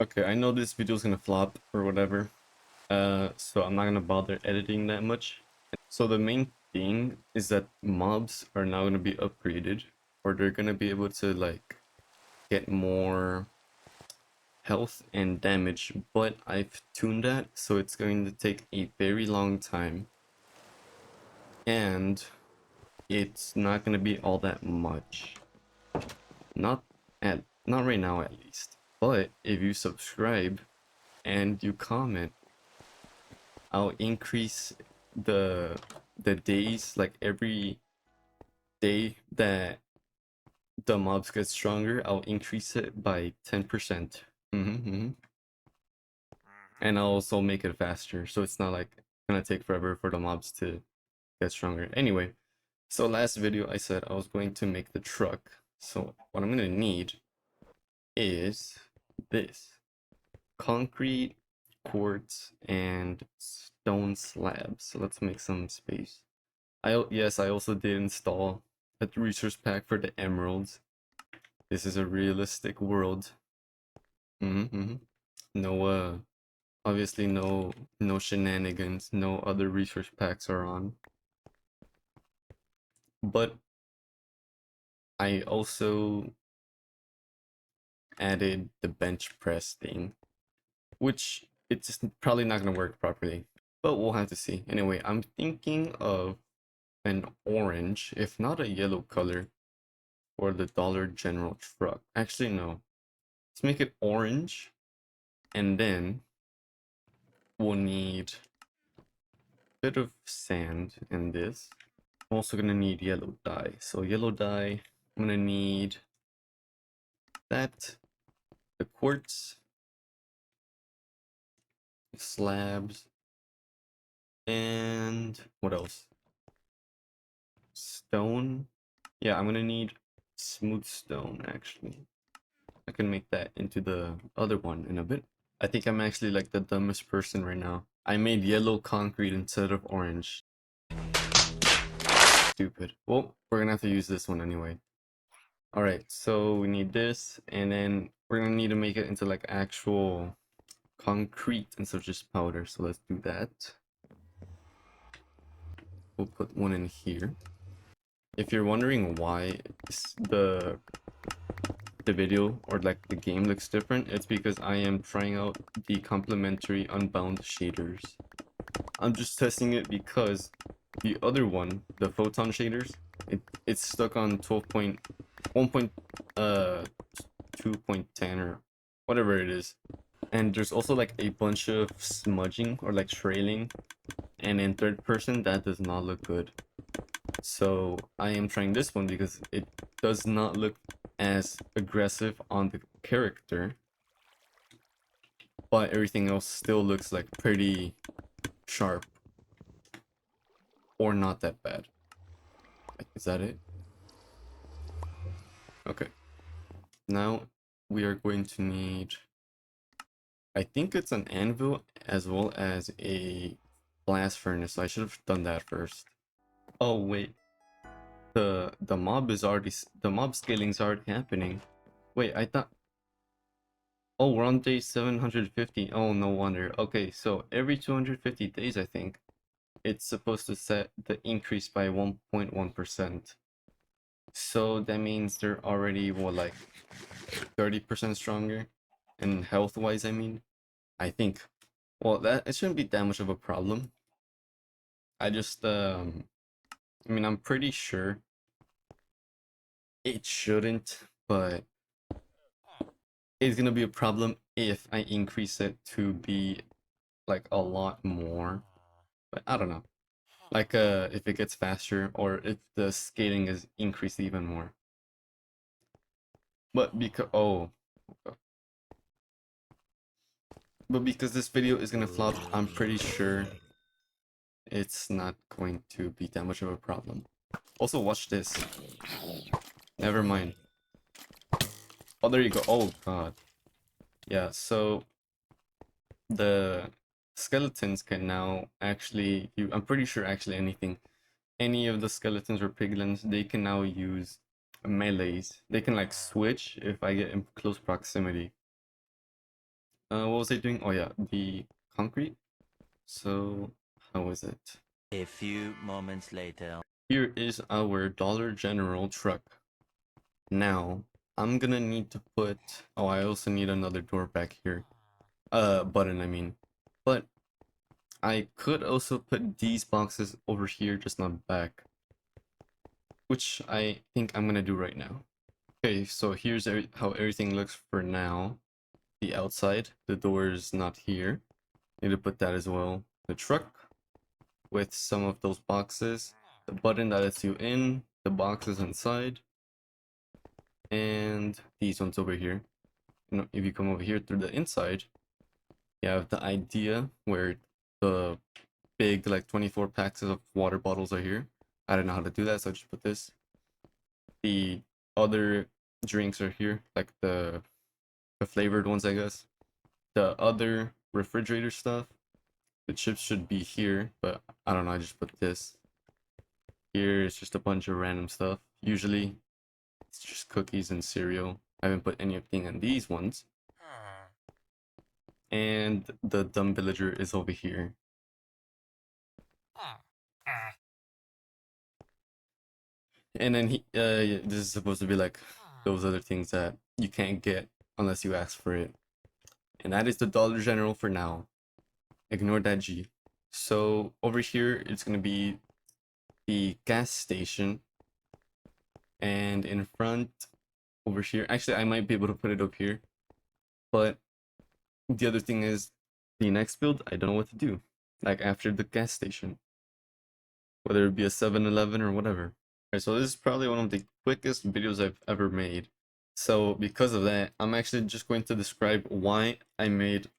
Okay, I know this video is gonna flop or whatever, so I'm not gonna bother editing that much. So the main thing is that mobs are now gonna be upgraded, or they're gonna be able to like get more health and damage, but I've tuned that, so it's going to take a very long time, and it's not gonna be all that much. Not not right now at least. But if you subscribe and you comment, I'll increase the days, like every day that the mobs get stronger, I'll increase it by 10%. And I'll also make it faster, so it's not like gonna take forever for the mobs to get stronger. Anyway, so last video I said I was going to make the truck. So what I'm gonna need is this concrete, quartz, and stone slabs. So let's make some space. Yes, I also did install a resource pack for the emeralds. This is a realistic world. No, obviously no shenanigans. No other resource packs are on. But I also added the bench press thing, which it's probably not gonna work properly, but we'll have to see. Anyway, I'm thinking of an orange, if not a yellow color, for the Dollar General truck. Actually, no. Let's make it orange, and then we'll need a bit of sand in this. I'm also gonna need yellow dye. So yellow dye, I'm gonna need that, the quartz, slabs, and what else? Stone. Yeah, I'm gonna need smooth stone actually. I can make that into the other one in a bit. I think I'm actually like the dumbest person right now. I made yellow concrete instead of orange. Stupid. Well, we're gonna have to use this one anyway. Alright, so we need this, and then we're gonna need to make it into like actual concrete instead of just powder. So let's do that. We'll put one in here. If you're wondering why the video or like the game looks different, it's because I am trying out the complementary unbound shaders. I'm just testing it because the other one, the photon shaders, it's stuck on 12.1. 2.10 or whatever it is. And there's also like a bunch of smudging or like trailing, and in third person that does not look good. So I am trying this one because it does not look as aggressive on the character, but everything else still looks like pretty sharp or not that bad. Is that it? Okay. Now we are going to need, I think it's an anvil as well as a blast furnace. So I should have done that first. Oh wait, the mob is already the mob scaling is already happening. Wait, I thought. Oh, we're on day 750. Oh, no wonder. Okay, so every 250 days, I think it's supposed to set the increase by 1.1%. So that means they're already what, like 30% stronger, and health wise, I mean, I think. Well, that it shouldn't be that much of a problem. I just I mean, I'm pretty sure it shouldn't, but it's gonna be a problem if I increase it to be like a lot more. But I don't know. Like if it gets faster or if the scaling is increased even more. But because but because this video is gonna flop, I'm pretty sure it's not going to be that much of a problem. Also, watch this. Never mind. Oh, there you go. Oh god. Yeah, so the skeletons can now actually I'm pretty sure actually any of the skeletons or piglins, they can now use melees. They can like switch if I get in close proximity. What was I doing? Oh yeah, the concrete. So how is it? A few moments later. Here is our Dollar General truck. Now, I'm gonna need to put... Oh, I also need another door back here. Button, I mean. But I could also put these boxes over here, just not back. Which I think I'm gonna do right now. Okay, so here's how everything looks for now. The outside, the door is not here. Need to put that as well. The truck with some of those boxes. The button that lets you in. The boxes inside. And these ones over here. You know, if you come over here through the inside, you have the idea where the big like 24 packs of water bottles are here. I don't know how to do that, so I just put this. The other drinks are here, like the flavored ones, I guess. The other refrigerator stuff, the chips should be here, but I don't know, I just put this. Here is just a bunch of random stuff. Usually it's just cookies and cereal. I haven't put anything on these ones. And the dumb villager is over here. And then this is supposed to be like those other things that you can't get unless you ask for it. And that is the Dollar General for now. Ignore that G. So over here, it's gonna be the gas station. And in front, over here, actually I might be able to put it up here. But the other thing is, the next build, I don't know what to do. Like after the gas station. Whether it be a 7-Eleven or whatever. Alright, so this is probably one of the quickest videos I've ever made. So because of that, I'm actually just going to describe why I made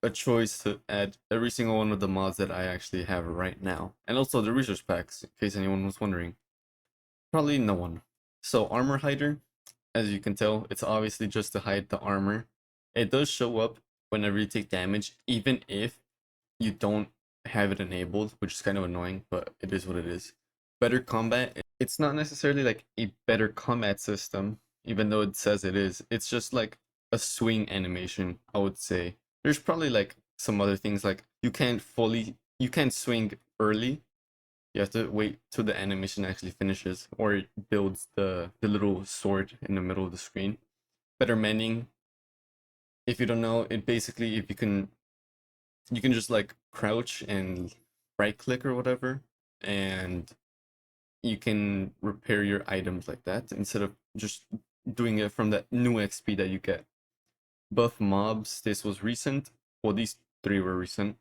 a choice to add every single one of the mods that I actually have right now. And also the resource packs, in case anyone was wondering. Probably no one. So Armor Hider, as you can tell, it's obviously just to hide the armor. It does show up whenever you take damage, even if you don't have it enabled, which is kind of annoying, but it is what it is. Better combat, it's not necessarily like a better combat system, even though it says it is. It's just like a swing animation, I would say. There's probably like some other things like you can't swing early. You have to wait till the animation actually finishes or it builds the little sword in the middle of the screen. Better mending. If you don't know, it basically if you can just like crouch and right click or whatever, and you can repair your items like that instead of just doing it from that new XP that you get. Buff mobs, this was recent. Well, these three were recent.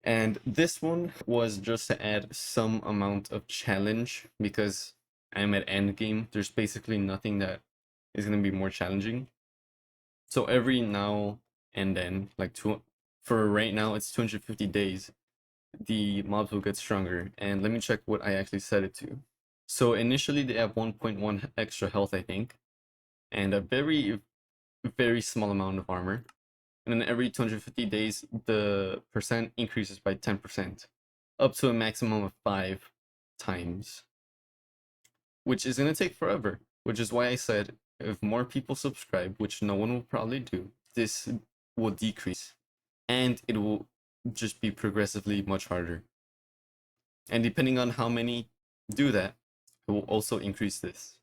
And this one was just to add some amount of challenge because I'm at end game. There's basically nothing that is going to be more challenging. So every now and then, like for right now, it's 250 days. The mobs will get stronger. And let me check what I actually set it to. So initially they have 1.1 extra health, I think, and a very, very small amount of armor. And then every 250 days, the percent increases by 10%, up to a maximum of 5 times, which is going to take forever, which is why I said if more people subscribe, which no one will probably do, this will decrease, and it will just be progressively much harder. And depending on how many do that, it will also increase this.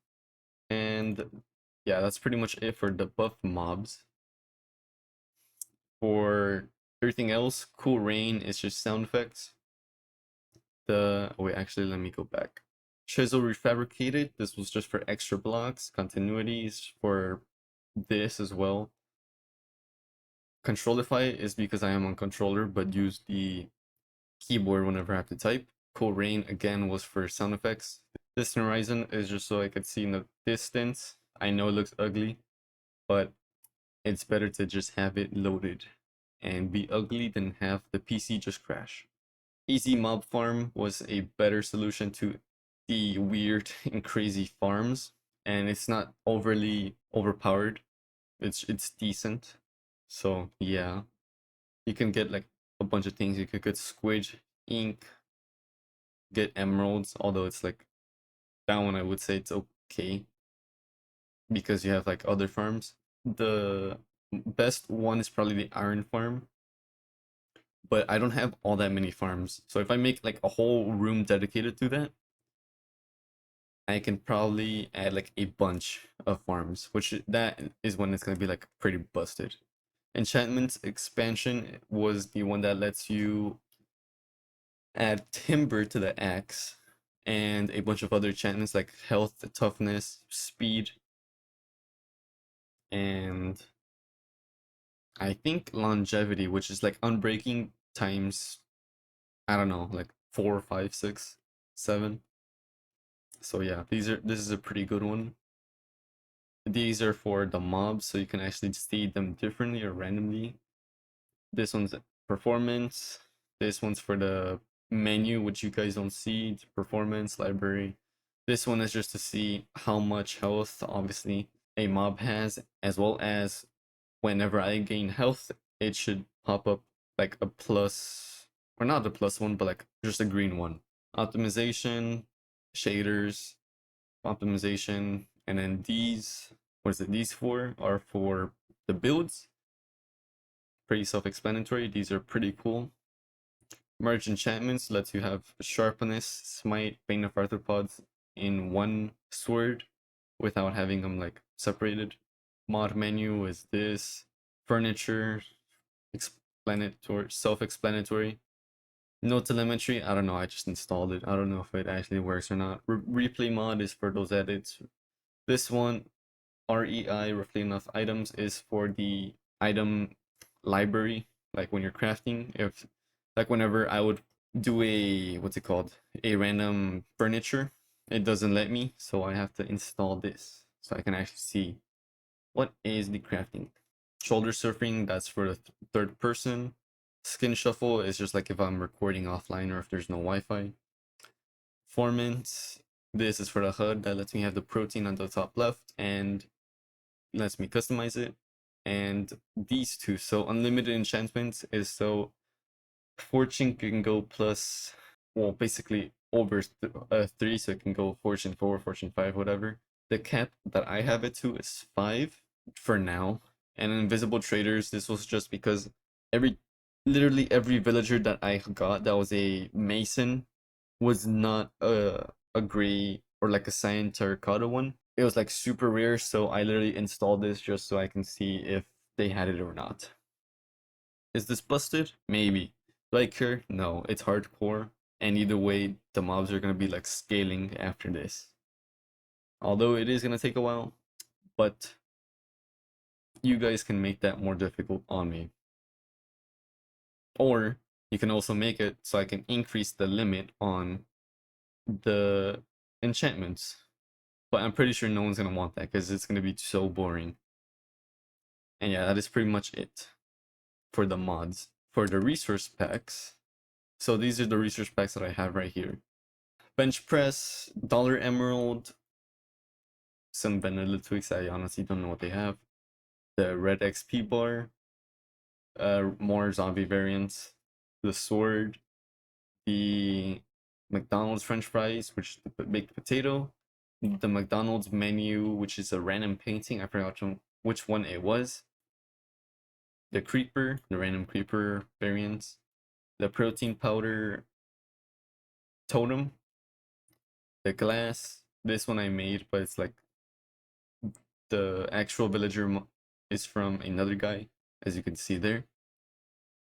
And yeah, that's pretty much it for the buff mobs. For everything else, Cool Rain is just sound effects. Oh wait, actually, let me go back. Chisel Refabricated, this was just for extra blocks. Continuities for this as well. Controllify is because I am on controller, but use the keyboard whenever I have to type. Cool Rain, again, was for sound effects. Distant Horizon is just so I could see in the distance. I know it looks ugly, but it's better to just have it loaded and be ugly than have the PC just crash. Easy Mob Farm was a better solution to the weird and crazy farms, and it's not overly overpowered. It's decent. So yeah, you can get like a bunch of things. You could get squid, ink, get emeralds, although it's like that one I would say it's okay because you have like other farms. The best one is probably the iron farm, but I don't have all that many farms. So if I make like a whole room dedicated to that, I can probably add like a bunch of farms, which that is when it's gonna be like pretty busted. Enchantments expansion was the one that lets you add timber to the axe and a bunch of other enchantments like health, toughness, speed, and I think longevity, which is like unbreaking times, I don't know, like 4, 5, 6, 7. So yeah, this is a pretty good one. These are for the mobs, so you can actually see them differently or randomly. This one's performance. This one's for the menu, which you guys don't see. Performance, library. This one is just to see how much health, obviously, a mob has, as well as whenever I gain health, it should pop up like a plus, or not a plus one, but like just a green one. Optimization, shaders, optimization, and then these, what is it? These four are for the builds. Pretty self-explanatory. These are pretty cool. Merge enchantments lets you have sharpness, smite, bane of arthropods in one sword without having them like separated. Mod menu is this. Furniture, explanatory, self-explanatory. No telemetry, I don't know, I just installed it. I don't know if it actually works or not. Replay mod is for those edits. This one, REI, roughly enough items, is for the item library, like when you're crafting. If, like, whenever I would do a, what's it called, a random furniture, it doesn't let me, so I have to install this so I can actually see what is the crafting. Shoulder surfing, that's for the third person. Skin shuffle is just like if I'm recording offline or if there's no Wi-Fi. Performance, this is for the HUD that lets me have the protein on the top left and lets me customize it. And these two, so unlimited enchantments is so fortune can go plus, well, basically over 3, so it can go fortune 4, fortune 5, whatever. The cap that I have it to is 5 for now. And invisible traders, this was just because literally every villager that I got that was a mason was not a gray or like a cyan terracotta one. It was like super rare, so I literally installed this just so I can see if they had it or not. Is this busted? Maybe. Do I care? No, it's hardcore. And either way, the mobs are gonna be like scaling after this. Although it is gonna take a while, but you guys can make that more difficult on me. Or you can also make it so I can increase the limit on the enchantments. But I'm pretty sure no one's gonna want that because it's gonna be so boring. And yeah, that is pretty much it for the mods. For the resource packs, so these are the resource packs that I have right here. Bench press, dollar emerald, some vanilla twigs. I honestly don't know what they have. The red XP bar, more zombie variants, the sword, the McDonald's French fries, which is the baked potato, the McDonald's menu, which is a random painting. I forgot which one it was. The creeper, the random creeper variants, the protein powder totem, the glass. This one I made, but it's like the actual villager is from another guy, as you can see there.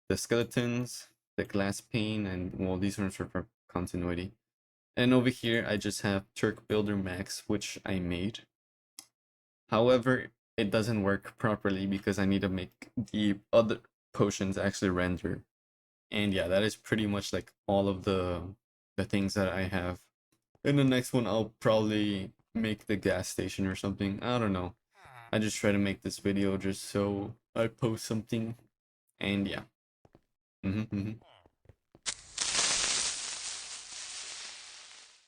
The skeletons, the glass pane, and well, these ones are for continuity. And over here, I just have Turk Builder Max, which I made. However, it doesn't work properly because I need to make the other potions actually render. And yeah, that is pretty much like all of the things that I have. In the next one, I'll probably make the gas station or something. I don't know. I just try to make this video just so I post something. And yeah.